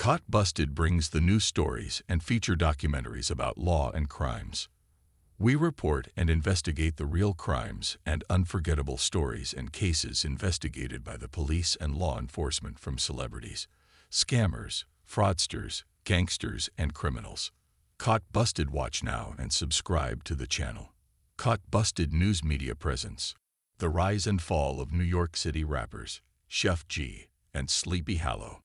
Caught Busted brings the news stories and feature documentaries about law and crimes. We report and investigate the real crimes and unforgettable stories and cases investigated by the police and law enforcement, from celebrities, scammers, fraudsters, gangsters, and criminals. Caught Busted. Watch now and subscribe to the channel. Caught Busted news media presence. The rise and fall of New York City rappers Sheff G and Sleepy Hallow.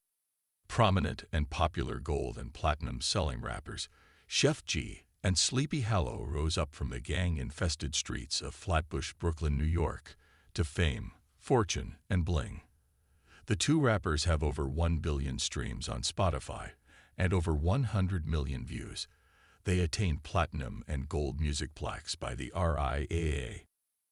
Prominent and popular gold and platinum selling rappers Sheff G and Sleepy Hallow rose up from the gang-infested streets of Flatbush, Brooklyn, New York, to fame, fortune, and bling. The two rappers have over 1 billion streams on Spotify and over 100 million views. They attained platinum and gold music plaques by the RCA.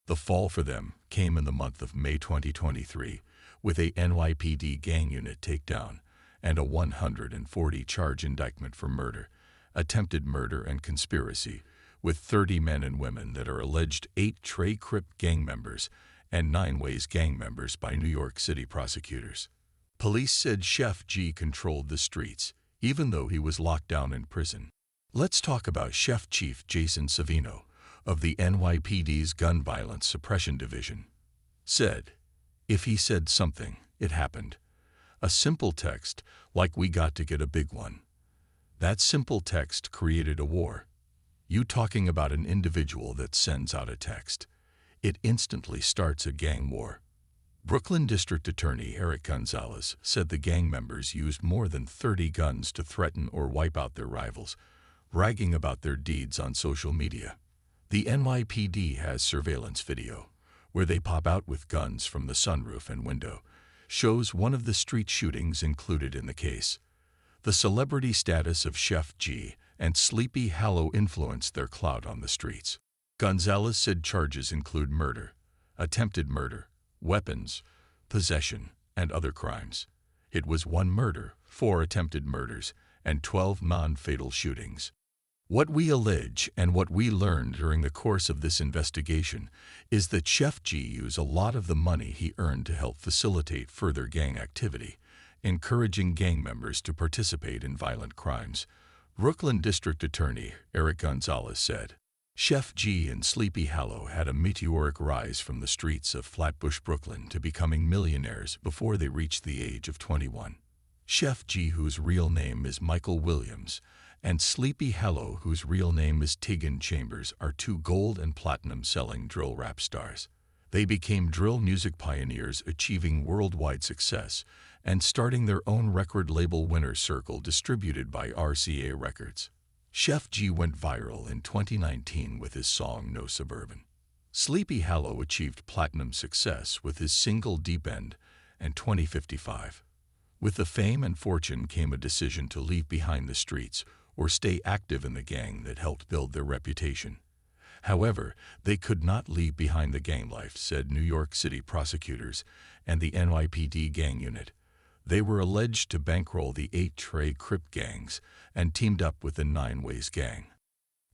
The fall for them came in the month of May 2023 with a NYPD Gang Unit takedown and a 140-charge indictment for murder, attempted murder, and conspiracy, with 30 men and women that are alleged 8 Trey Crip Gang members and 9 Ways gang members by New York City prosecutors. Police said Sheff G controlled the streets, even though he was locked down in prison. Let's talk about Sheff Chief Jason Savino of the NYPD's Gun Violence Suppression Division. Said, if he said something, it happened. A simple text, like "we got to get a big one." That simple text created a war. You talking about an individual that sends out a text. It instantly starts a gang war. Brooklyn District Attorney Eric Gonzalez said the gang members used more than 30 guns to threaten or wipe out their rivals, bragging about their deeds on social media. The NYPD has surveillance video, where they pop out with guns from the sunroof and window, shows one of the street shootings included in the case. The celebrity status of Sheff G and Sleepy Hallow influenced their clout on the streets. Gonzalez said charges include murder, attempted murder, weapons, possession, and other crimes. It was 1 murder, 4 attempted murders, and 12 non-fatal shootings. What we allege and what we learned during the course of this investigation is that Sheff G used a lot of the money he earned to help facilitate further gang activity, encouraging gang members to participate in violent crimes. Brooklyn District Attorney Eric Gonzalez said, Sheff G and Sleepy Hallow had a meteoric rise from the streets of Flatbush, Brooklyn, to becoming millionaires before they reached the age of 21. Sheff G, whose real name is Michael Williams, and Sleepy Hallow, whose real name is Tegan Chambers, are 2 gold and platinum selling drill rap stars. They became drill music pioneers, achieving worldwide success and starting their own record label, Winner Circle, distributed by RCA Records. Sheff G went viral in 2019 with his song No Suburban. Sleepy Hallow achieved platinum success with his single Deep End in 2055. With the fame and fortune came a decision to leave behind the streets or stay active in the gang that helped build their reputation. However, they could not leave behind the gang life, said New York City prosecutors and the NYPD Gang Unit. They were alleged to bankroll the 8 Trey Crip gangs and teamed up with the 9 Ways gang.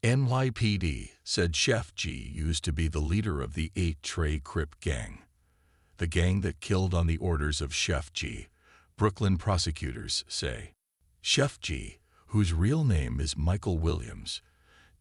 NYPD said Sheff G used to be the leader of the 8 Trey Crip gang, the gang that killed on the orders of Sheff G. Brooklyn prosecutors say Sheff G, whose real name is Michael Williams,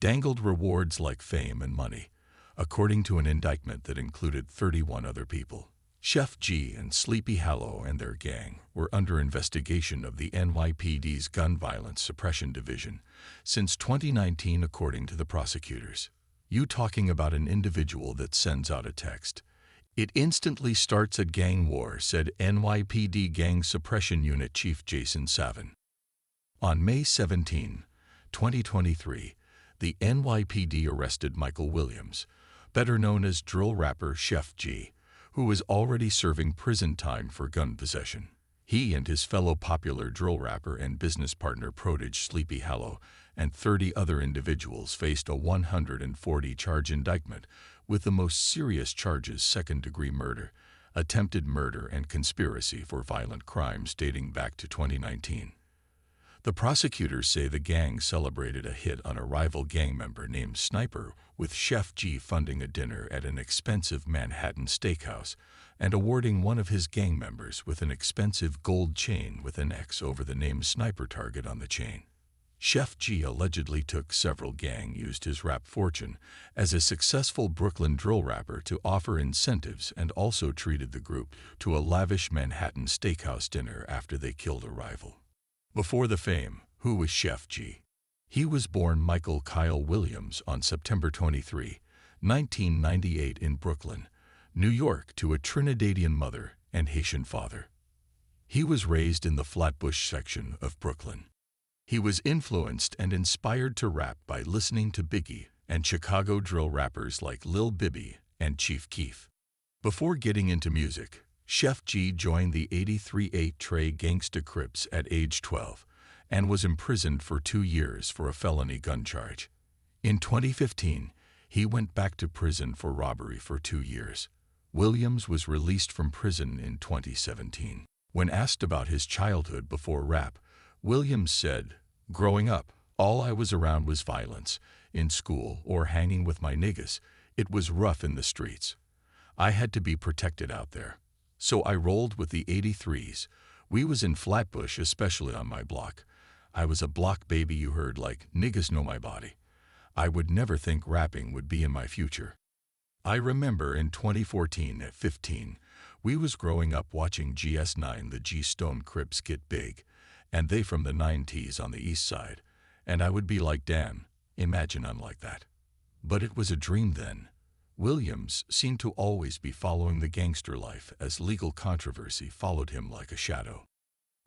dangled rewards like fame and money, according to an indictment that included 31 other people. Sheff G and Sleepy Hallow and their gang were under investigation of the NYPD's Gun Violence Suppression Division since 2019, according to the prosecutors. You talking about an individual that sends out a text. It instantly starts a gang war, said NYPD Gang Suppression Unit Chief Jason Savin. On May 17, 2023, the NYPD arrested Michael Williams, better known as drill rapper Sheff G, who was already serving prison time for gun possession. He and his fellow popular drill rapper and business partner Prodige Sleepy Hallow and 30 other individuals faced a 140-charge indictment, with the most serious charges second-degree murder, attempted murder, and conspiracy for violent crimes dating back to 2019. The prosecutors say the gang celebrated a hit on a rival gang member named Sniper, with Sheff G funding a dinner at an expensive Manhattan steakhouse and awarding one of his gang members with an expensive gold chain with an X over the name Sniper target on the chain. Sheff G allegedly took several gang used his rap fortune as a successful Brooklyn drill rapper to offer incentives and also treated the group to a lavish Manhattan steakhouse dinner after they killed a rival. Before the fame, who was Sheff G? He was born Michael Kyle Williams on September 23, 1998 in Brooklyn, New York, to a Trinidadian mother and Haitian father. He was raised in the Flatbush section of Brooklyn. He was influenced and inspired to rap by listening to Biggie and Chicago drill rappers like Lil Bibby and Chief Keef. Before getting into music, Sheff G joined the 83 Trey Gangsta Crips at age 12 and was imprisoned for 2 years for a felony gun charge. In 2015, he went back to prison for robbery for 2 years. Williams was released from prison in 2017. When asked about his childhood before rap, Williams said, "Growing up, all I was around was violence. In school or hanging with my niggas, it was rough in the streets. I had to be protected out there. So I rolled with the 83s. We was in Flatbush, especially on my block. I was a block baby, you heard, like, niggas know my body. I would never think rapping would be in my future. I remember in 2014 at 15, we was growing up watching GS9, the G-Stone Crips, get big, and they from the 90s on the east side, and I would be like, damn, imagine I'm like that. But it was a dream then." Williams seemed to always be following the gangster life as legal controversy followed him like a shadow.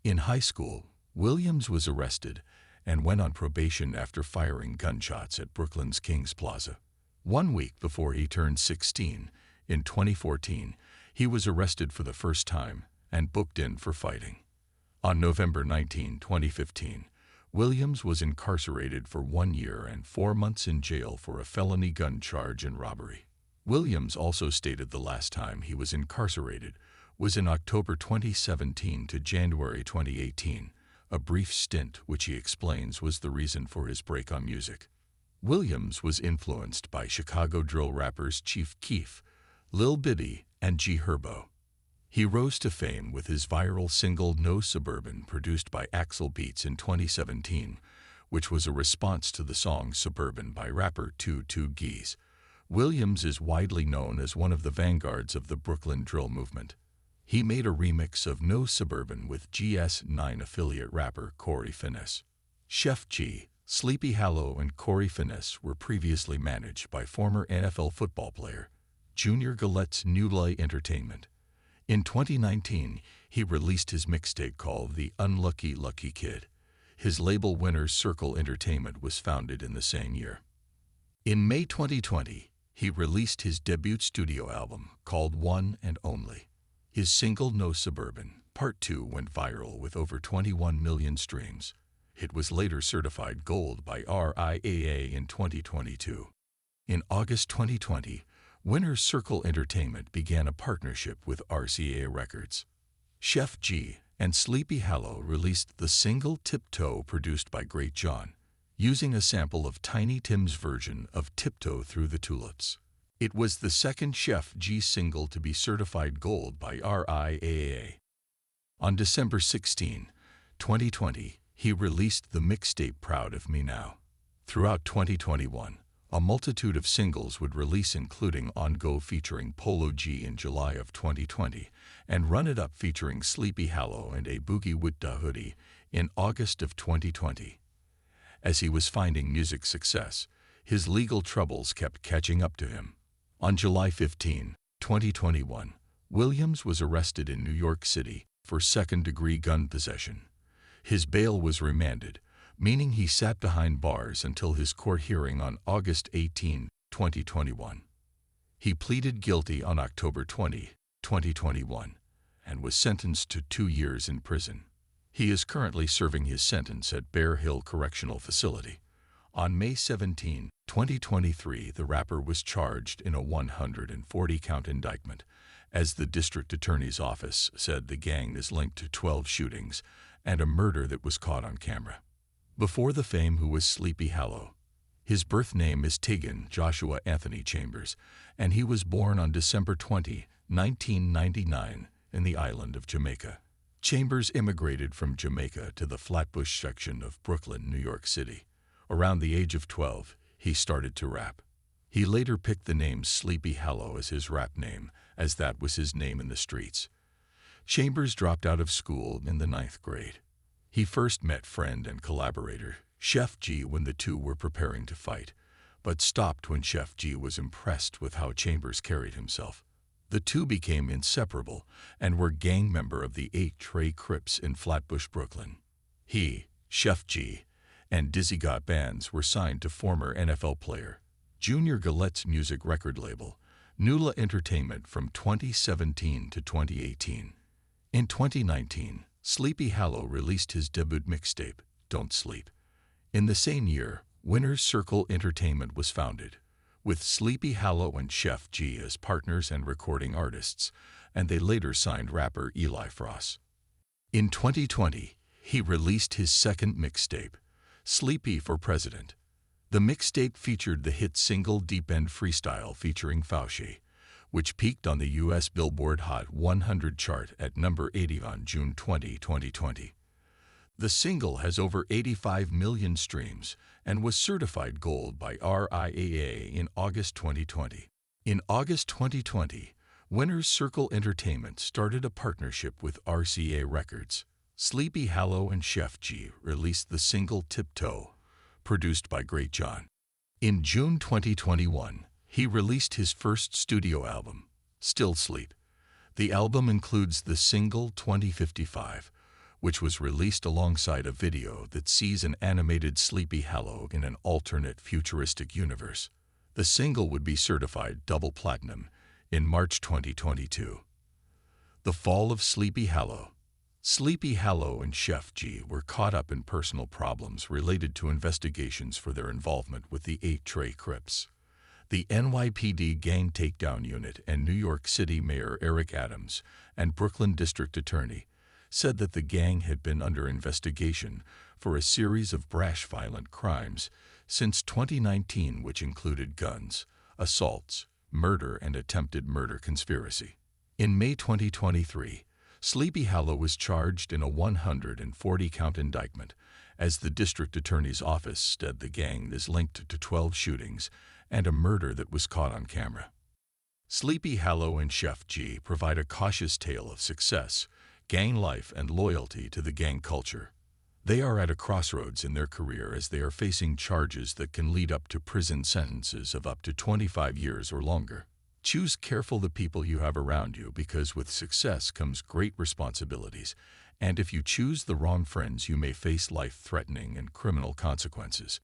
In high school, Williams was arrested and went on probation after firing gunshots at Brooklyn's Kings Plaza. 1 week before he turned 16, in 2014, he was arrested for the first time and booked in for fighting. On November 19, 2015, Williams was incarcerated for 1 year and 4 months in jail for a felony gun charge and robbery. Williams also stated the last time he was incarcerated was in October 2017 to January 2018, a brief stint which he explains was the reason for his break on music. Williams was influenced by Chicago drill rappers Chief Keef, Lil Bibby, and G Herbo. He rose to fame with his viral single No Suburban, produced by Axel Beats in 2017, which was a response to the song Suburban by rapper 22 Geese. Williams is widely known as one of the vanguards of the Brooklyn drill movement. He made a remix of No Suburban with GS9 affiliate rapper Corey Finesse. Sheff G, Sleepy Hallow, and Corey Finesse were previously managed by former NFL football player Junior Galette's New Light Entertainment. In 2019, he released his mixtape called The Unlucky Lucky Kid. His label Winner's Circle Entertainment was founded in the same year. In May 2020, he released his debut studio album called One and Only. His single No Suburban, Part 2 went viral with over 21 million streams. It was later certified gold by RCA in 2022. In August 2020, Winner's Circle Entertainment began a partnership with RCA Records. Sheff G and Sleepy Hallow released the single Tiptoe, produced by Great John, using a sample of Tiny Tim's version of Tiptoe Through the Tulips. It was the second Sheff G single to be certified gold by RCA. On December 16, 2020, he released the mixtape Proud of Me Now. Throughout 2021, a multitude of singles would release, including On Go featuring Polo G in July of 2020 and Run It Up featuring Sleepy Hallow and A Boogie Wit Da Hoodie in August of 2020. As he was finding music success, his legal troubles kept catching up to him. On July 15, 2021, Williams was arrested in New York City for second-degree gun possession. His bail was remanded, meaning he sat behind bars until his court hearing on August 18, 2021. He pleaded guilty on October 20, 2021, and was sentenced to 2 years in prison. He is currently serving his sentence at Bear Hill Correctional Facility. On May 17, 2023, the rapper was charged in a 140-count indictment, as the district attorney's office said the gang is linked to 12 shootings and a murder that was caught on camera. Before the fame, who was Sleepy Hallow? His birth name is Tegan Joshua Anthony Chambers, and he was born on December 20, 1999, in the island of Jamaica. Chambers immigrated from Jamaica to the Flatbush section of Brooklyn, New York City. Around the age of 12, he started to rap. He later picked the name Sleepy Hallow as his rap name, as that was his name in the streets. Chambers dropped out of school in the 9th grade. He first met friend and collaborator Sheff G when the two were preparing to fight, but stopped when Sheff G was impressed with how Chambers carried himself. The two became inseparable and were gang member of the 8 Trey Crips in Flatbush, Brooklyn. He, Sheff G, and Dizzy Got Bands were signed to former NFL player Junior Galette's music record label, Nula Entertainment, from 2017 to 2018. In 2019, Sleepy Hallow released his debut mixtape, Don't Sleep. In the same year, Winner's Circle Entertainment was founded, with Sleepy Hallow and Sheff G as partners and recording artists, and they later signed rapper Eli Frost. In 2020, he released his second mixtape, Sleepy for President. The mixtape featured the hit single Deep End Freestyle featuring Fauci, which peaked on the U.S. Billboard Hot 100 chart at number 80 on June 20, 2020. The single has over 85 million streams and was certified gold by RCA in August 2020. In August 2020, Winner's Circle Entertainment started a partnership with RCA Records. Sleepy Hallow and Sheff G released the single Tiptoe, produced by Great John. In June 2021, he released his first studio album, Still Sleep. The album includes the single 2055, which was released alongside a video that sees an animated Sleepy Hallow in an alternate futuristic universe. The single would be certified double platinum in March 2022. The fall of Sleepy Hallow. Sleepy Hallow and Sheff G were caught up in personal problems related to investigations for their involvement with the 8 Trey Crips. The NYPD Gang Takedown Unit and New York City Mayor Eric Adams and Brooklyn District Attorney said that the gang had been under investigation for a series of brash violent crimes since 2019, which included guns, assaults, murder, and attempted murder conspiracy. In May 2023, Sleepy Hallow was charged in a 140-count indictment, as the district attorney's office said the gang is linked to 12 shootings and a murder that was caught on camera. Sleepy Hallow and Sheff G provide a cautious tale of success, gang life, and loyalty to the gang culture. They are at a crossroads in their career as they are facing charges that can lead up to prison sentences of up to 25 years or longer. Choose careful the people you have around you, because with success comes great responsibilities, and if you choose the wrong friends, you may face life-threatening and criminal consequences.